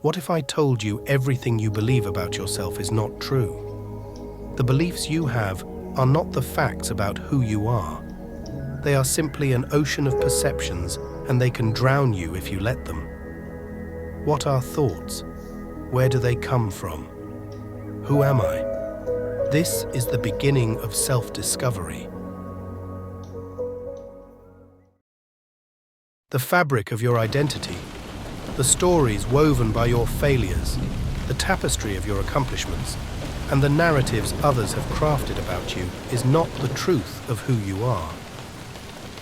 What if I told you everything you believe about yourself is not true? The beliefs you have are not the facts about who you are. They are simply an ocean of perceptions, and they can drown you if you let them. What are thoughts? Where do they come from? Who am I? This is the beginning of self-discovery. The fabric of your identity, the stories woven by your failures, the tapestry of your accomplishments, and the narratives others have crafted about you is not the truth of who you are.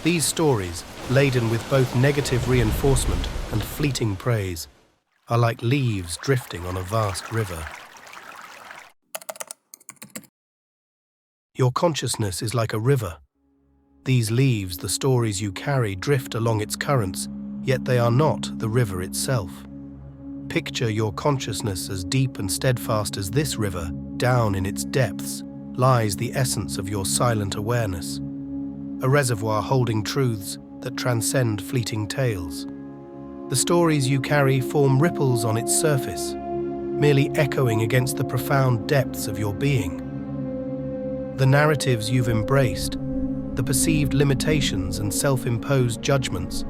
These stories, laden with both negative reinforcement and fleeting praise, are like leaves drifting on a vast river. Your consciousness is like a river. These leaves, the stories you carry, drift along its currents, yet they are not the river itself. Picture your consciousness as deep and steadfast as this river. Down in its depths lies the essence of your silent awareness, a reservoir holding truths that transcend fleeting tales. The stories you carry form ripples on its surface, merely echoing against the profound depths of your being. The narratives you've embraced, the perceived limitations and self-imposed judgments,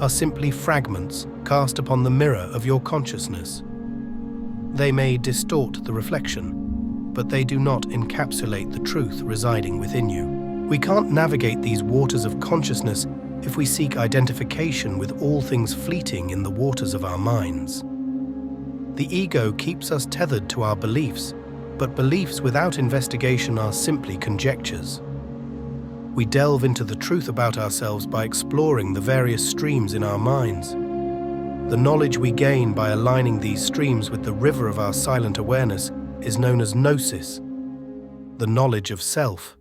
are simply fragments cast upon the mirror of your consciousness. They may distort the reflection, but they do not encapsulate the truth residing within you. We can't navigate these waters of consciousness if we seek identification with all things fleeting in the waters of our minds. The ego keeps us tethered to our beliefs, but beliefs without investigation are simply conjectures. We delve into the truth about ourselves by exploring the various streams in our minds. The knowledge we gain by aligning these streams with the river of our silent awareness is known as Gnosis, the knowledge of self.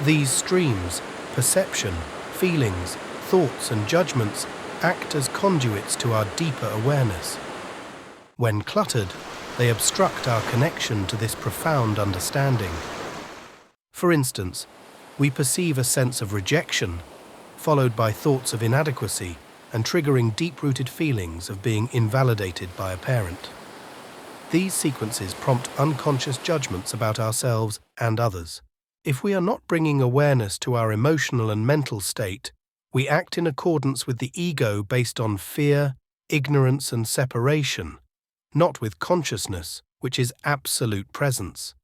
These streams, perception, feelings, thoughts, and judgments, act as conduits to our deeper awareness. When cluttered, they obstruct our connection to this profound understanding. For instance, we perceive a sense of rejection, followed by thoughts of inadequacy and triggering deep-rooted feelings of being invalidated by a parent. These sequences prompt unconscious judgments about ourselves and others. If we are not bringing awareness to our emotional and mental state, we act in accordance with the ego based on fear, ignorance, and separation, not with consciousness, which is absolute presence.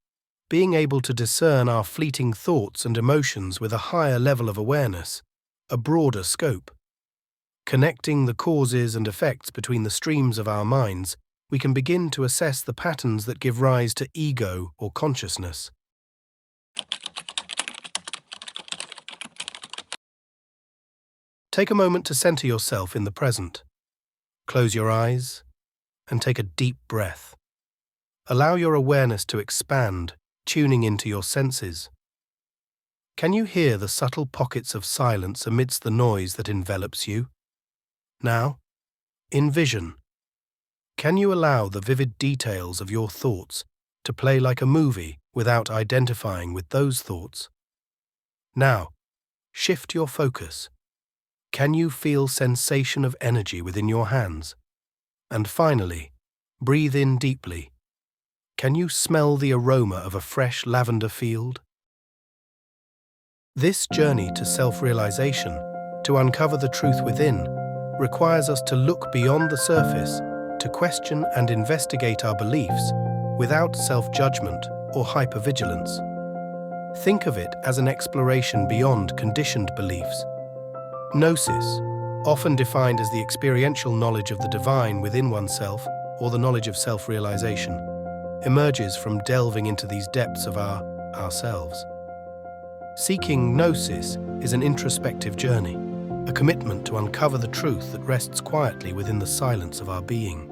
Being able to discern our fleeting thoughts and emotions with a higher level of awareness, a broader scope. Connecting the causes and effects between the streams of our minds, we can begin to assess the patterns that give rise to ego or consciousness. Take a moment to center yourself in the present. Close your eyes and take a deep breath. Allow your awareness to expand, tuning into your senses. Can you hear the subtle pockets of silence amidst the noise that envelops you? Now, envision. Can you allow the vivid details of your thoughts to play like a movie without identifying with those thoughts? Now, shift your focus. Can you feel sensation of energy within your hands? And finally, breathe in deeply. Can you smell the aroma of a fresh lavender field? This journey to self-realization, to uncover the truth within, requires us to look beyond the surface, to question and investigate our beliefs without self-judgment or hypervigilance. Think of it as an exploration beyond conditioned beliefs. Gnosis, often defined as the experiential knowledge of the divine within oneself or the knowledge of self-realization, emerges from delving into these depths of ourselves. Seeking Gnosis is an introspective journey, a commitment to uncover the truth that rests quietly within the silence of our being.